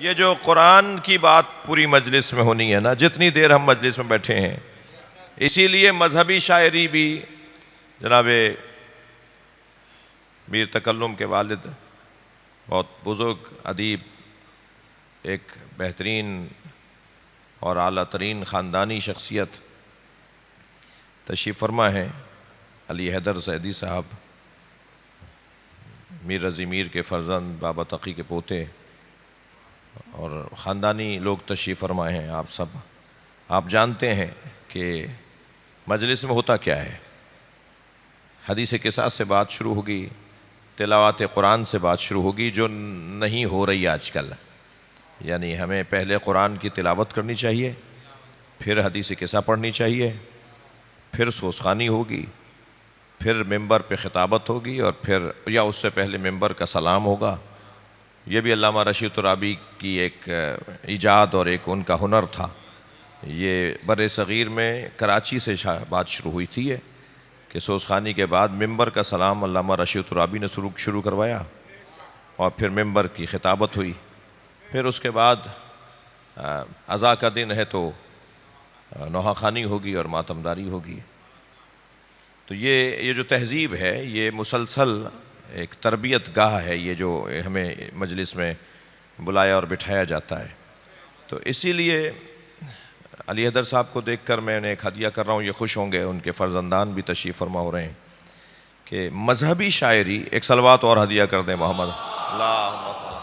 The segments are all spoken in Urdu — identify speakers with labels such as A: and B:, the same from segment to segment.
A: یہ جو قرآن کی بات پوری مجلس میں ہونی ہے نا، جتنی دیر ہم مجلس میں بیٹھے ہیں، اسی لیے مذہبی شاعری بھی جناب میر تکلم کے والد، بہت بزرگ ادیب، ایک بہترین اور اعلیٰ ترین خاندانی شخصیت تشریف فرما ہیں، علی حیدر زیدی صاحب، میر رضی میر کے فرزند، بابا تقی کے پوتے، اور خاندانی لوگ تشریف فرما ہیں۔ آپ جانتے ہیں کہ مجلس میں ہوتا کیا ہے، حدیث قصاص سے بات شروع ہوگی، تلاوت قرآن سے بات شروع ہوگی، جو نہیں ہو رہی آج کل۔ یعنی ہمیں پہلے قرآن کی تلاوت کرنی چاہیے، پھر حدیث قصہ پڑھنی چاہیے، پھر سوسخانی ہوگی، پھر ممبر پہ خطابت ہوگی، اور پھر یا اس سے پہلے ممبر کا سلام ہوگا۔ یہ بھی علامہ رشید ترابی کی ایک ایجاد اور ایک ان کا ہنر تھا۔ یہ بر صغیر میں کراچی سے بات شروع ہوئی تھی کہ سوسخانی کے بعد ممبر کا سلام علامہ رشید ترابی نے شروع کروایا، اور پھر ممبر کی خطابت ہوئی، پھر اس کے بعد عزا کا دن ہے تو نوحہ خوانی ہوگی اور ماتمداری ہوگی۔ تو یہ جو تہذیب ہے، یہ مسلسل ایک تربیت گاہ ہے، یہ جو ہمیں مجلس میں بلایا اور بٹھایا جاتا ہے۔ تو اسی لیے علی حیدر صاحب کو دیکھ کر میں انہیں ایک ہدیہ کر رہا ہوں، یہ خوش ہوں گے، ان کے فرزندان بھی تشریف فرما ہو رہے ہیں، کہ مذہبی شاعری، ایک صلوات اور ہدیہ کر دیں محمد اللہم صل۔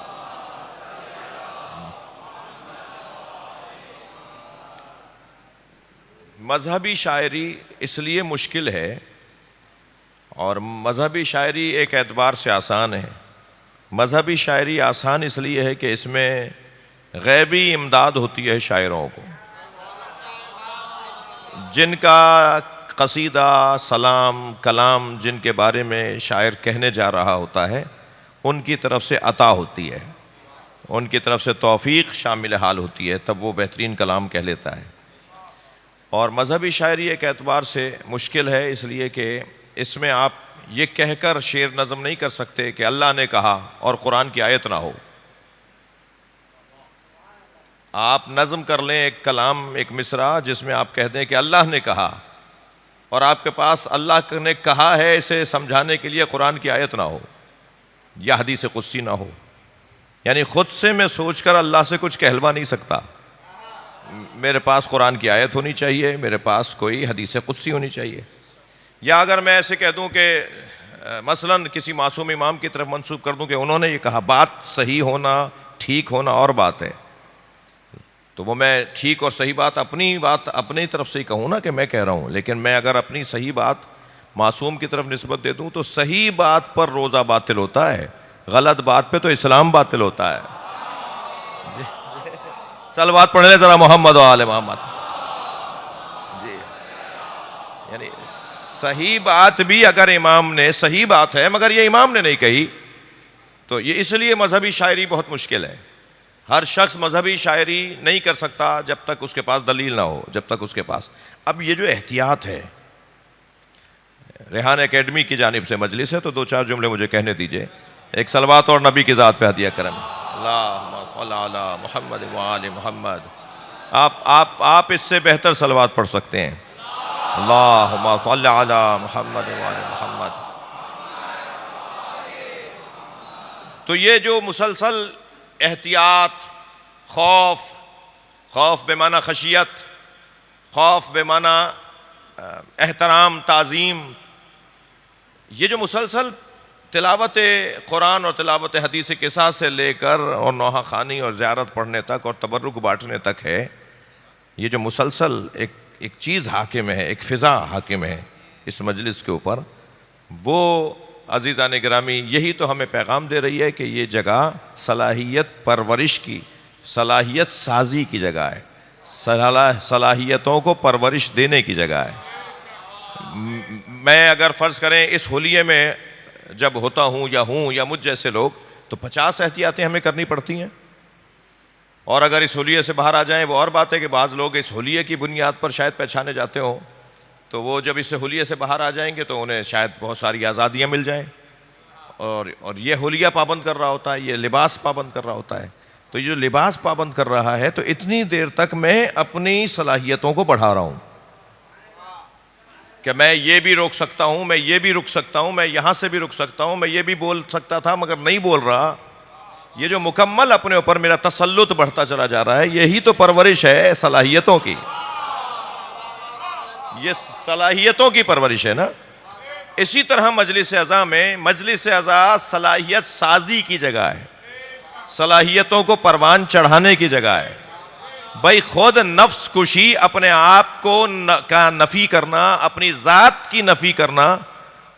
A: مذہبی شاعری اس لیے مشکل ہے، اور مذہبی شاعری ایک اعتبار سے آسان ہے۔ مذہبی شاعری آسان اس لیے ہے کہ اس میں غیبی امداد ہوتی ہے شاعروں کو، جن کا قصیدہ، سلام، کلام جن کے بارے میں شاعر کہنے جا رہا ہوتا ہے، ان کی طرف سے عطا ہوتی ہے، ان کی طرف سے توفیق شامل حال ہوتی ہے، تب وہ بہترین کلام کہہ لیتا ہے۔ اور مذہبی شاعری ایک اعتبار سے مشکل ہے، اس لیے کہ اس میں آپ یہ کہہ کر شعر نظم نہیں کر سکتے کہ اللہ نے کہا اور قرآن کی آیت نہ ہو۔ آپ نظم کر لیں ایک کلام، ایک مصرع، جس میں آپ کہہ دیں کہ اللہ نے کہا، اور آپ کے پاس اللہ نے کہا ہے اسے سمجھانے کے لیے قرآن کی آیت نہ ہو یا حدیث قدسی نہ ہو۔ یعنی خود سے میں سوچ کر اللہ سے کچھ کہلوا نہیں سکتا، میرے پاس قرآن کی آیت ہونی چاہیے، میرے پاس کوئی حدیث قدسی ہونی چاہیے۔ یا اگر میں ایسے کہہ دوں کہ مثلاً کسی معصوم امام کی طرف منسوب کر دوں کہ انہوں نے یہ کہا، بات صحیح ہونا، ٹھیک ہونا اور بات ہے، تو وہ میں ٹھیک اور صحیح بات اپنی طرف سے ہی کہوں نا کہ میں کہہ رہا ہوں، لیکن میں اگر اپنی صحیح بات معصوم کی طرف نسبت دے دوں تو صحیح بات پر روزہ باطل ہوتا ہے، غلط بات پہ تو اسلام باطل ہوتا ہے۔ صلوات پڑھ لیں ذرا محمد و آل محمد۔ جی، یعنی صحیح بات بھی اگر امام نے، صحیح بات ہے مگر یہ امام نے نہیں کہی، تو یہ اس لیے مذہبی شاعری بہت مشکل ہے۔ ہر شخص مذہبی شاعری نہیں کر سکتا جب تک اس کے پاس دلیل نہ ہو، جب تک اس کے پاس۔ اب یہ جو احتیاط ہے، ریحان اکیڈمی کی جانب سے مجلس ہے تو دو چار جملے مجھے کہنے دیجئے، ایک صلوات اور نبی کی ذات پہ ہدیہ کرم۔ اللہم صل علی محمد و آل محمد۔ آپ اس سے بہتر صلوات پڑھ سکتے ہیں۔ اللہم صل علی محمد و آل محمد۔ تو یہ جو مسلسل احتیاط، خوف بمعنی خشیت، خوف بمعنی احترام، تعظیم، یہ جو مسلسل تلاوت قرآن اور تلاوت حدیث قصاص سے لے کر اور نوحہ خوانی اور زیارت پڑھنے تک اور تبرک بانٹنے تک ہے، یہ جو مسلسل ایک چیز حاکم ہے، ایک فضا حاکم ہے اس مجلس کے اوپر، وہ عزیزان گرامی یہی تو ہمیں پیغام دے رہی ہے کہ یہ جگہ صلاحیت پرورش کی، صلاحیت سازی کی جگہ ہے، صلاحیتوں کو پرورش دینے کی جگہ ہے۔ میں اگر فرض کریں اس حلیے میں جب ہوتا ہوں یا مجھ جیسے لوگ، تو 50 احتیاطیں ہمیں کرنی پڑتی ہیں، اور اگر اس حلیے سے باہر آ جائیں وہ اور بات ہے کہ بعض لوگ اس حلیے کی بنیاد پر شاید پہچانے جاتے ہوں، تو وہ جب اس حلیے سے باہر آ جائیں گے تو انہیں شاید بہت ساری آزادیاں مل جائیں، اور یہ حلیہ پابند کر رہا ہوتا ہے، یہ لباس پابند کر رہا ہوتا ہے، تو یہ جو لباس پابند کر رہا ہے تو اتنی دیر تک میں اپنی صلاحیتوں کو بڑھا رہا ہوں کہ میں یہ بھی روک سکتا ہوں، میں یہ بھی رک سکتا ہوں، میں یہاں سے بھی رک سکتا ہوں، میں یہ بھی بول سکتا تھا مگر نہیں بول رہا. یہ جو مکمل اپنے اوپر میرا تسلط بڑھتا چلا جا رہا ہے، یہی تو پرورش ہے صلاحیتوں کی. یہ صلاحیتوں کی پرورش ہے نا. اسی طرح مجلس اعضاء میں، مجلس اعضاء صلاحیت سازی کی جگہ ہے، صلاحیتوں کو پروان چڑھانے کی جگہ ہے. بھائی خود نفس کشی، اپنے آپ کو کا نفی کرنا، اپنی ذات کی نفی کرنا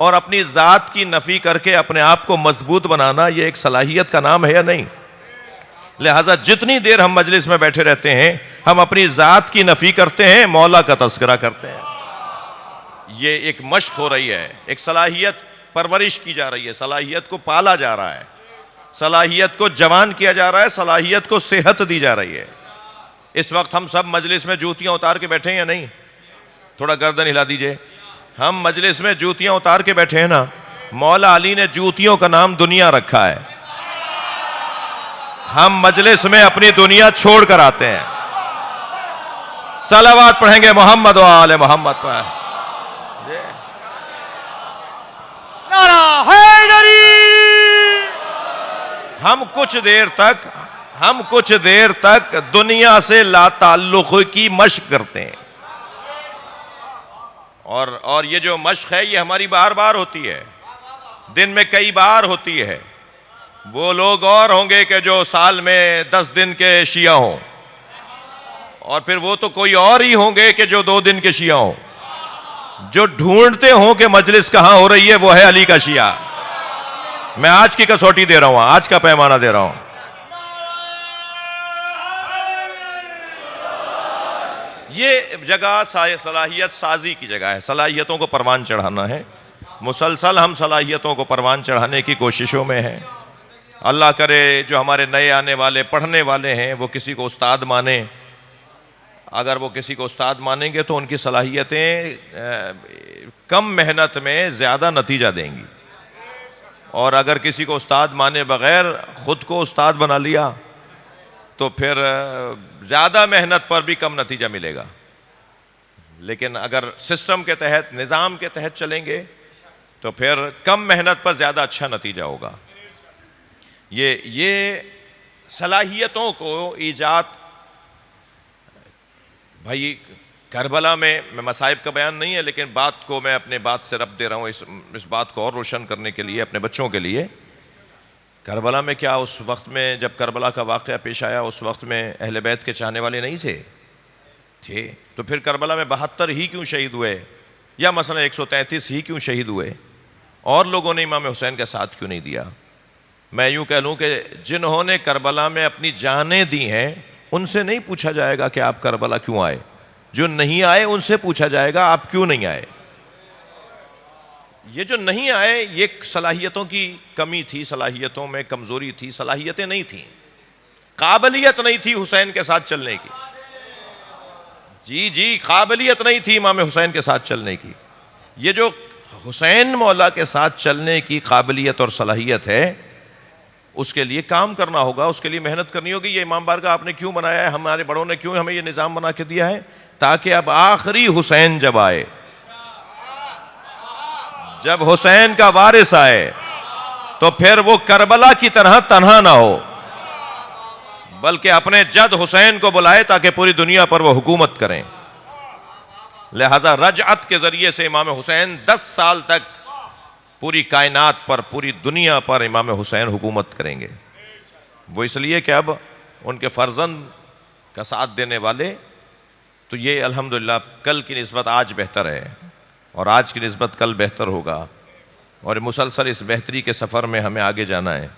A: اور اپنی ذات کی نفی کر کے اپنے آپ کو مضبوط بنانا، یہ ایک صلاحیت کا نام ہے یا نہیں؟ لہذا جتنی دیر ہم مجلس میں بیٹھے رہتے ہیں ہم اپنی ذات کی نفی کرتے ہیں، مولا کا تذکرہ کرتے ہیں. یہ ایک مشق ہو رہی ہے، ایک صلاحیت پرورش کی جا رہی ہے، صلاحیت کو پالا جا رہا ہے، صلاحیت کو جوان کیا جا رہا ہے، صلاحیت کو صحت دی جا رہی ہے. اس وقت ہم سب مجلس میں جوتیاں اتار کے بیٹھے ہیں یا نہیں؟ تھوڑا گردن ہلا دیجئے. ہم مجلس میں جوتیاں اتار کے بیٹھے ہیں نا. مولا علی نے جوتیوں کا نام دنیا رکھا ہے. ہم مجلس میں اپنی دنیا چھوڑ کر آتے ہیں. صلوات پڑھیں گے محمد و آل محمد پر.
B: نعرہ حیدری.
A: ہم کچھ دیر تک دنیا سے لا تعلق کی مشق کرتے ہیں. اور یہ جو مشق ہے یہ ہماری بار بار ہوتی ہے، دن میں کئی بار ہوتی ہے. وہ لوگ اور ہوں گے کہ جو سال میں 10 دن کے شیعہ ہوں، اور پھر وہ تو کوئی اور ہی ہوں گے کہ جو 2 دن کے شیعہ ہوں. جو ڈھونڈتے ہوں کہ مجلس کہاں ہو رہی ہے وہ ہے علی کا شیعہ. میں آج کی کسوٹی دے رہا ہوں، آج کا پیمانہ دے رہا ہوں. یہ جگہ صلاحیت سازی کی جگہ ہے، صلاحیتوں کو پروان چڑھانا ہے. مسلسل ہم صلاحیتوں کو پروان چڑھانے کی کوششوں میں ہیں. اللہ کرے جو ہمارے نئے آنے والے پڑھنے والے ہیں وہ کسی کو استاد مانیں. اگر وہ کسی کو استاد مانیں گے تو ان کی صلاحیتیں کم محنت میں زیادہ نتیجہ دیں گی. اور اگر کسی کو استاد مانے بغیر خود کو استاد بنا لیا تو پھر زیادہ محنت پر بھی کم نتیجہ ملے گا. لیکن اگر سسٹم کے تحت، نظام کے تحت چلیں گے تو پھر کم محنت پر زیادہ اچھا نتیجہ ہوگا. یہ صلاحیتوں کو ایجاد، بھائی کربلا میں مصائب کا بیان نہیں ہے لیکن بات کو میں اپنے بات سے ربط دے رہا ہوں اس بات کو اور روشن کرنے کے لیے اپنے بچوں کے لیے. کربلا میں کیا اس وقت میں جب کربلا کا واقعہ پیش آیا اس وقت میں اہل بیت کے چاہنے والے نہیں تھے؟ تو پھر کربلا میں 72 ہی کیوں شہید ہوئے، یا مثلا 133 ہی کیوں شہید ہوئے؟ اور لوگوں نے امام حسین کا ساتھ کیوں نہیں دیا؟ میں یوں کہہ لوں کہ جنہوں نے کربلا میں اپنی جانیں دی ہیں ان سے نہیں پوچھا جائے گا کہ آپ کربلا کیوں آئے. جو نہیں آئے ان سے پوچھا جائے گا آپ کیوں نہیں آئے. یہ جو نہیں آئے یہ صلاحیتوں کی کمی تھی، صلاحیتوں میں کمزوری تھی، صلاحیتیں نہیں تھیں، قابلیت نہیں تھی حسین کے ساتھ چلنے کی. جی قابلیت نہیں تھی امام حسین کے ساتھ چلنے کی. یہ جو حسین مولا کے ساتھ چلنے کی قابلیت اور صلاحیت ہے اس کے لیے کام کرنا ہوگا، اس کے لیے محنت کرنی ہوگی. یہ امام بارگاہ آپ نے کیوں بنایا ہے، ہمارے بڑوں نے کیوں ہمیں یہ نظام بنا کے دیا ہے؟ تاکہ اب آخری حسین جب آئے، جب حسین کا وارث آئے تو پھر وہ کربلا کی طرح تنہا نہ ہو بلکہ اپنے جد حسین کو بلائے تاکہ پوری دنیا پر وہ حکومت کریں. لہذا رجعت کے ذریعے سے امام حسین 10 سال تک پوری کائنات پر، پوری دنیا پر امام حسین حکومت کریں گے. وہ اس لیے کہ اب ان کے فرزند کا ساتھ دینے والے، تو یہ الحمدللہ کل کی نسبت آج بہتر ہے اور آج کی نسبت کل بہتر ہوگا، اور مسلسل اس بہتری کے سفر میں ہمیں آگے جانا ہے.